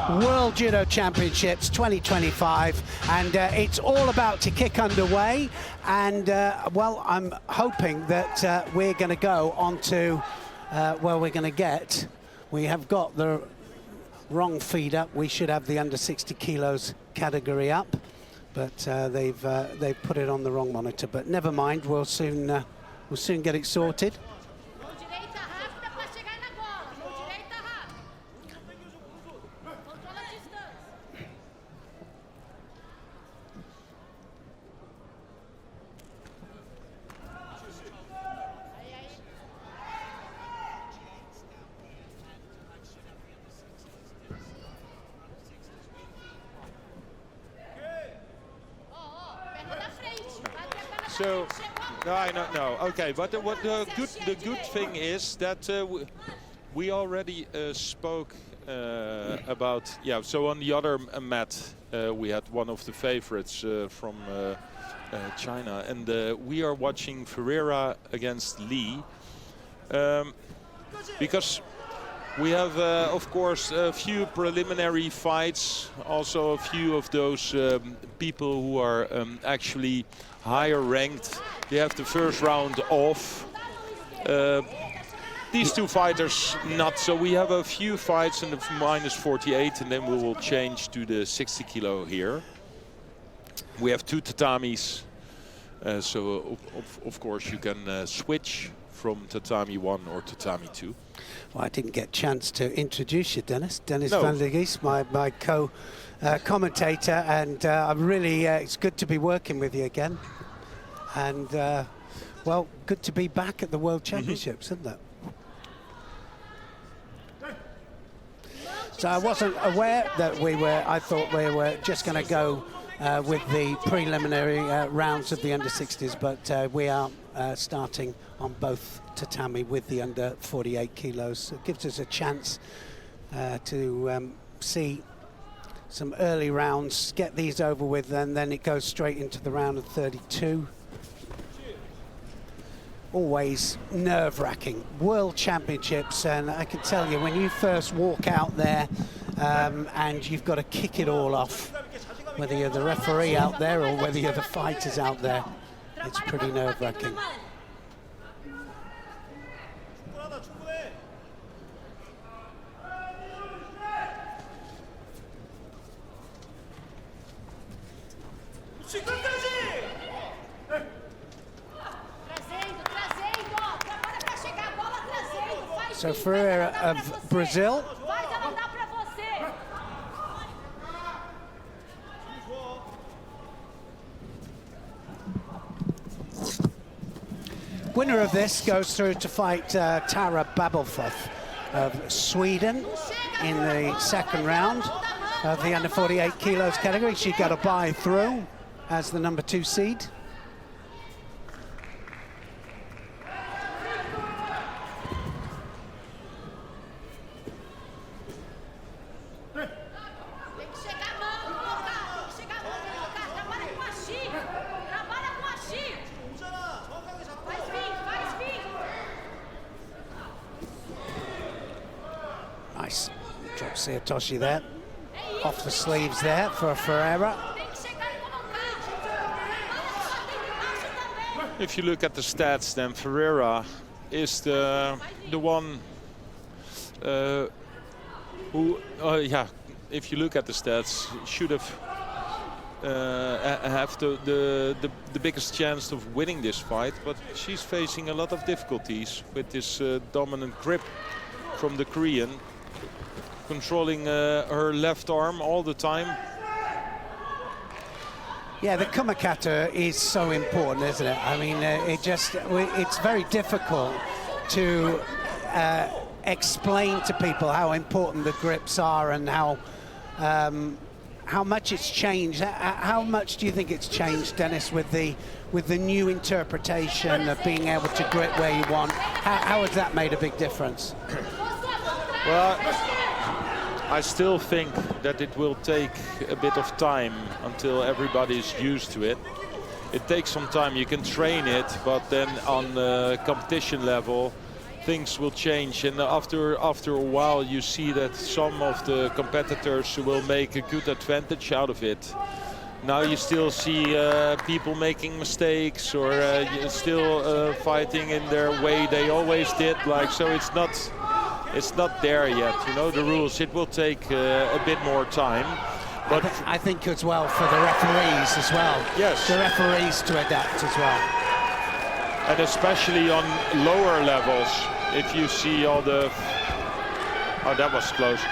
World Judo Championships 2025, and it's all about to kick underway. And well, I'm hoping that we're going to go on to where we're going to get. We have got the wrong feed up. We should have the under 60 kilos category up, but they've put it on the wrong monitor. But never mind, we'll soon get it sorted. So, no, I don't know. Okay, but the good thing is that we already spoke about, yeah. So on the other mat, we had one of the favorites from China, and we are watching Ferreira against Lee because we have, of course, a few preliminary fights. Also, a few of those people who are actually higher ranked. They have the first round off. These two fighters not. So we have a few fights in the -48, and then we will change to the 60 kilo here. We have 2 tatamis. So of course you can switch from tatami 1 or tatami 2. Well, I didn't get a chance to introduce you, Dennis. Dennis No. van der Geest, my co-commentator, and I'm really, it's good to be working with you again. And, well, good to be back at the World Championships, isn't it? So I wasn't aware that I thought we were just going to go with the preliminary rounds of the under 60s, but we are starting on both tatami with the under 48 kilos. It gives us a chance to see some early rounds, get these over with, and then it goes straight into the round of 32. Always nerve-wracking. World Championships, and I can tell you, when you first walk out there and you've got to kick it all off, whether you're the referee out there or whether you're the fighters out there, it's pretty nerve-wracking. So Ferreira of Brazil. Winner of this goes through to fight Tara Babelfoth of Sweden in the second round of the under 48 kilos category. She got a bye through as the number 2 seed. Nice. Drop Toshi there. Off the sleeves there for Ferreira. If you look at the stats, then Ferreira is the one who, yeah, if you look at the stats, should have the biggest chance of winning this fight. But she's facing a lot of difficulties with this dominant grip from the Korean, controlling her left arm all the time. Yeah, the kumakata is so important, isn't it? I mean, it's very difficult to explain to people how important the grips are and how much it's changed. How much do you think it's changed, Dennis, with the new interpretation of being able to grip where you want? How has that made a big difference? Well, I still think that it will take a bit of time until everybody is used to it. It takes some time. You can train it, but then on the competition level, things will change, and after a while you see that some of the competitors will make a good advantage out of it. Now you still see people making mistakes, or still fighting in their way they always did. Like, so it's not there yet. You know the rules. It will take a bit more time. But I think as well for the referees as well. Yes. The referees to adapt as well. And especially on lower levels, if you see all the... Oh, that was close.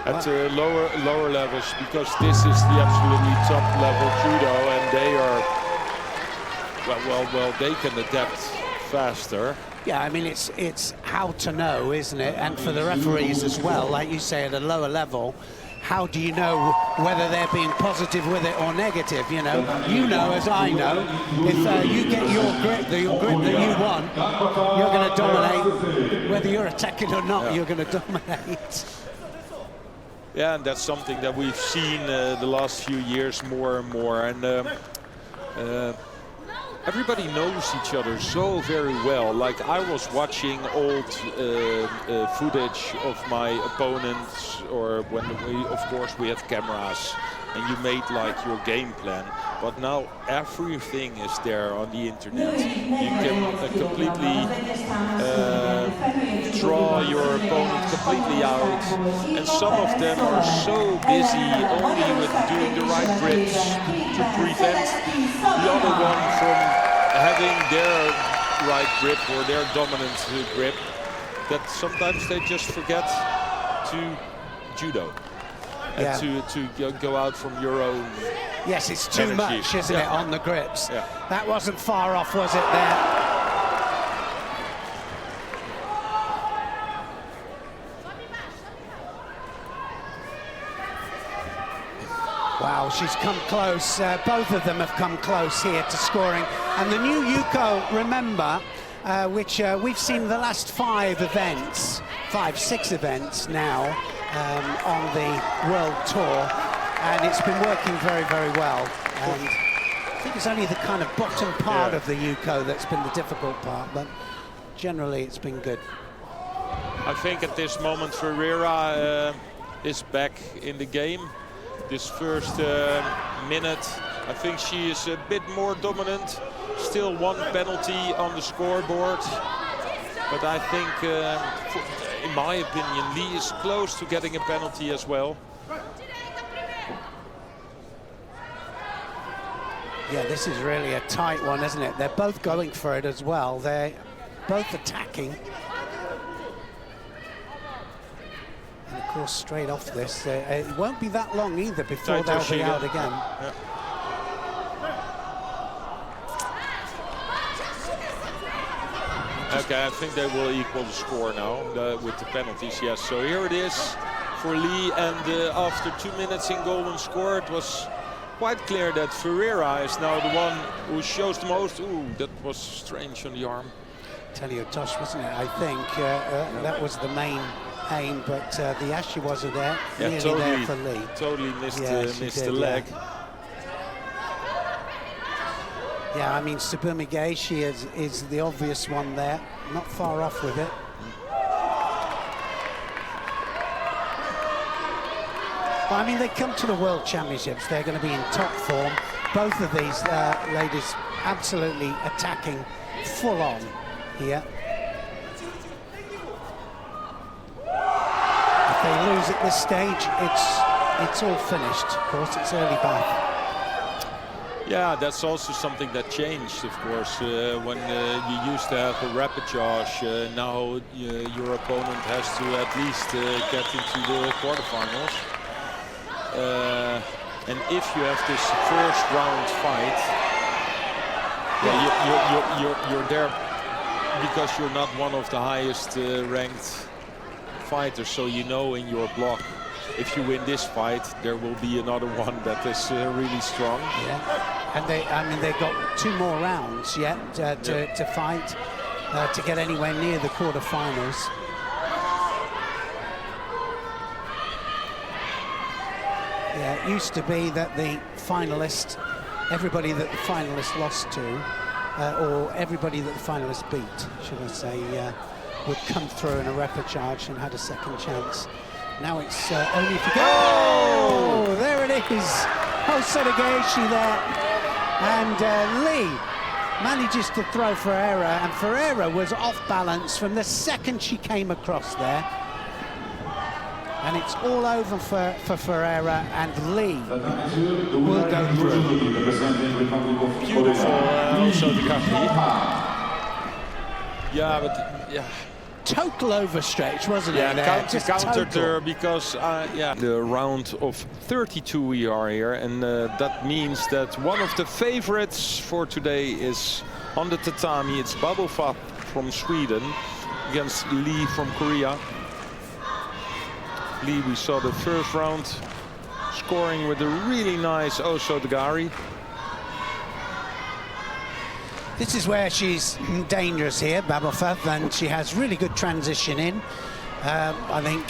At lower levels, because this is the absolutely top level judo, and they are well they can adapt faster. Yeah, I mean it's how to know, isn't it? And for the referees as well, like you say, at a lower level, how do you know whether they're being positive with it or negative? You know as I know, if you get your grip that you want, you're going to dominate. Whether you're attacking or not, you're going to dominate. Yeah, and that's something that we've seen the last few years more and more. And everybody knows each other so very well. Like, I was watching old footage of my opponents, or when of course we had cameras, and you made like your game plan. But now everything is there on the internet. You can completely draw your opponent completely out. And some of them are so busy only with doing the right grips to prevent the other one from having their right grip or their dominant grip, that sometimes they just forget to judo. And to go out from your own. Yes, it's too much, isn't it, on the grips? Yeah. That wasn't far off, was it, there? Wow, she's come close. Both of them have come close here to scoring. And the new Yuko, remember, which we've seen the last 6 events now, on the World Tour, and it's been working very, very well. And I think it's only the kind of bottom part of the Yuko that's been the difficult part, but generally it's been good. I think at this moment Ferreira is back in the game. This first minute, I think she is a bit more dominant. Still 1 penalty on the scoreboard, but I think in my opinion, Lee is close to getting a penalty as well. Yeah, this is really a tight one, isn't it? They're both going for it as well. They're both attacking. And of course, straight off this, it won't be that long either before they'll be out again. Yeah. Okay, I think they will equal the score now with the penalties. Yes, so here it is for Lee, and after 2 minutes in golden score, it was quite clear that Ferreira is now the one who shows the most. Ooh, that was strange on the arm. Teliotosh, wasn't it? I think that was the main aim, but the Ashi wasn't there. Yeah, nearly totally, there for Lee. Totally missed the leg. Yeah, I mean, Tsubumi Geishi is the obvious one there. Not far off with it. But, I mean, they come to the World Championships. They're going to be in top form. Both of these ladies absolutely attacking full on here. If they lose at this stage, it's all finished. Of course, it's early back. Yeah, that's also something that changed, of course. When you used to have a repechage, now your opponent has to at least get into the quarterfinals. And if you have this first round fight, you're there because you're not one of the highest ranked fighters, so you know in your block, if you win this fight, there will be another one that is really strong. Yeah, and they've got 2 more rounds yet to fight to get anywhere near the quarterfinals. Yeah, it used to be that the finalist, everybody that the finalist lost to, or everybody that the finalists beat, should I say, would come through in a repechage and had a second chance. Now it's only if you go. Oh, there it is. Hosodageshi there. And Lee manages to throw Ferreira, and Ferreira was off balance from the second she came across there. And it's all over for Ferreira, and Lee will go through. Beautiful, also the Capri. Yeah, but yeah. Total overstretch, wasn't Yeah, it? Just countered total. her because yeah, the round of 32 we are here, and that means that one of the favorites for today is on the tatami. It's Babofa from Sweden against Lee from Korea. Lee, we saw the first round scoring with a really nice Osodagari. This is where she's dangerous here, Babofa, and she has really good transition in. I think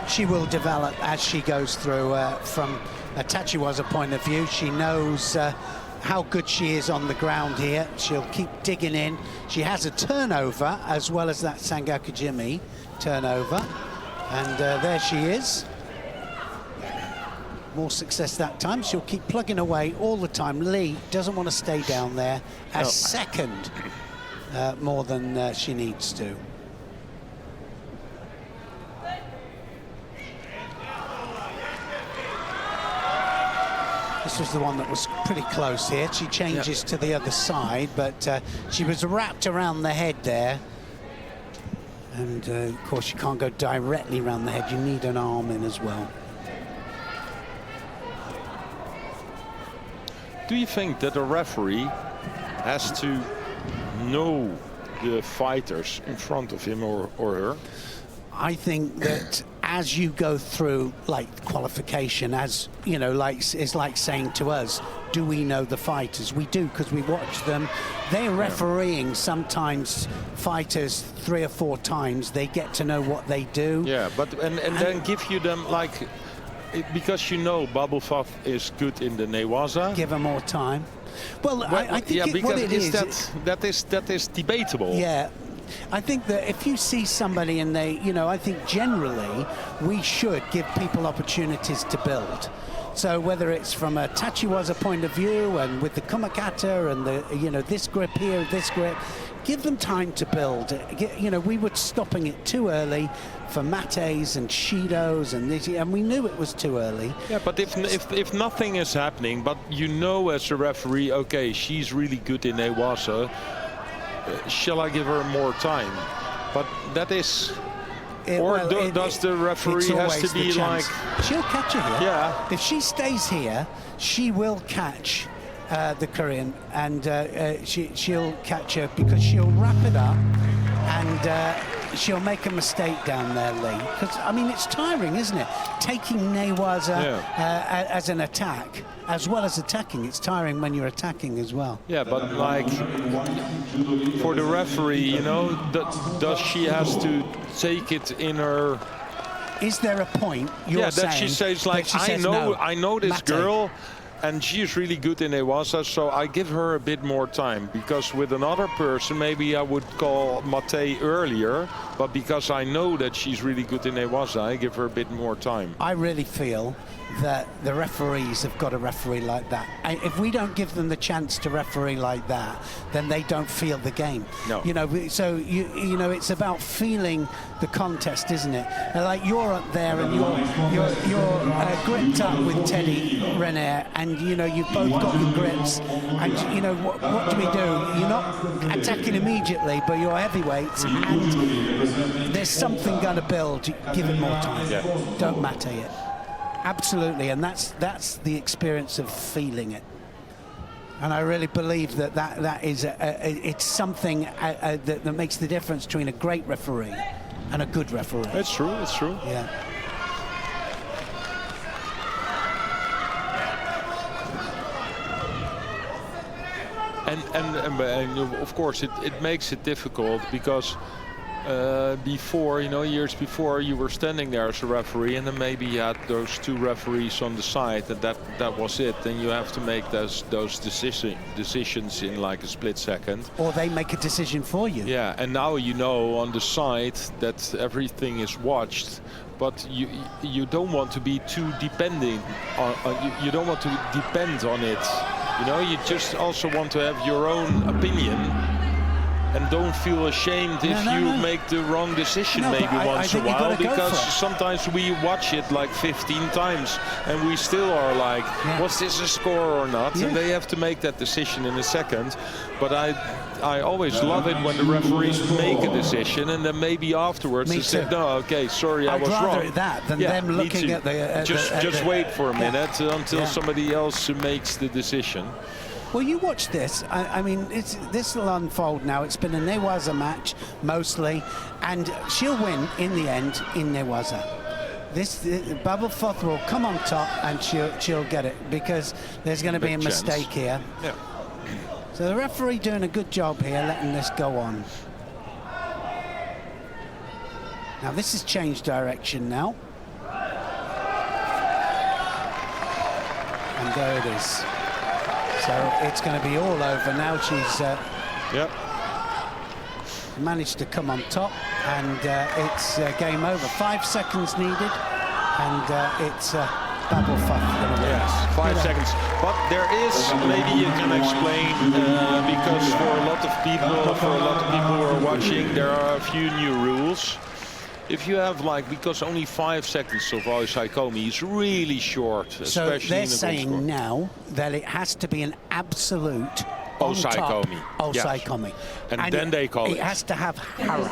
she will develop as she goes through from a Tachiwaza point of view. She knows how good she is on the ground here. She'll keep digging in. She has a turnover as well as that Sangaku Jimmy turnover. And there she is. More success that time. She'll keep plugging away all the time. Lee doesn't want to stay down there a second more than she needs to. This was the one that was pretty close here. She changes to the other side, but she was wrapped around the head there. And of course, you can't go directly around the head. You need an arm in as well. Do you think that a referee has to know the fighters in front of him or her? I think that as you go through, like, qualification, as you know, like, it's like saying to us, do we know the fighters? We do, because we watch them. They're refereeing sometimes fighters 3 or 4 times. They get to know what they do. Yeah, but and then give you them, like, because you know Babofa is good in the Newaza. Give her more time. Well, I think because what it is, that is debatable. Yeah. I think that if you see somebody and they, you know, I think generally we should give people opportunities to build. So whether it's from a Tachiwaza point of view and with the Kumakata and the, you know, this grip here, this grip, give them time to build. You know, we were stopping it too early for mates and shidos and this, and we knew it was too early. Yeah, but if nothing is happening, but you know as a referee, okay, she's really good in Newaza, shall I give her more time? But that is... does the referee has to be like... She'll catch her here. Yeah. If she stays here, she will catch the Korean, and she'll catch her because she'll wrap it up and she'll make a mistake down there, Lee. Because, I mean, it's tiring, isn't it? Taking Newaza as an attack, as well as attacking. It's tiring when you're attacking as well. Yeah, but like for the referee, you know, does she has to take it in her... Is there a point you're saying? That she says, like, I know this girl, and she's really good in Newaza, so I give her a bit more time. Because with another person, maybe I would call Mate earlier, but because I know that she's really good in Newaza, I give her a bit more time. I really feel that the referees have got to referee like that. And if we don't give them the chance to referee like that, then they don't feel the game. No. You know, so you know, it's about feeling the contest, isn't it? And like you're up there and you're gripped up with Teddy Renier, and you know you've both got your grips, and you know what do we do? You're not attacking immediately, but you're heavyweights, and there's something going to build. Give it more time. Yeah. Don't matter it. Absolutely, and that's the experience of feeling it. And I really believe that is it's something that makes the difference between a great referee and a good referee. It's true. It's true. Yeah. And of course it makes it difficult because before, you know, years before, you were standing there as a referee, and then maybe you had those 2 referees on the side, and that was it. Then you have to make those decisions in like a split second. Or they make a decision for you. Yeah, and now you know on the side that everything is watched, but you don't want to be too depending on you don't want to depend on it. You know, you just also want to have your own opinion. And don't feel ashamed if you make the wrong decision once in a while, because sometimes we watch it like 15 times and we still are like, was this a score or not? And they have to make that decision in a second. But I always love it when the referees make a decision and then maybe afterwards they say, no, okay, sorry, I was wrong. I'd rather that than them looking at the... Just wait for a minute until somebody else makes the decision. Well, you watch this. I mean, this will unfold now. It's been a Newaza match, mostly, and she'll win in the end in Newaza. This Bubble Foth will come on top, and she'll get it, because there's going to be a mistake here. Yeah. So the referee doing a good job here, letting this go on. Now, this has changed direction now. And there it is. So it's going to be all over now. She's managed to come on top, and it's game over. 5 seconds needed, and it's Bubble Foth going to win. Yes, 5 seconds. But there is, maybe you can explain, because for a lot of people who are watching, there are a few new rules. If you have because only 5 seconds of Osaikomi is really short, especially so they're in the saying now that it has to be an absolute Osaikomi. Yes. And then they call it. It has to have Hara.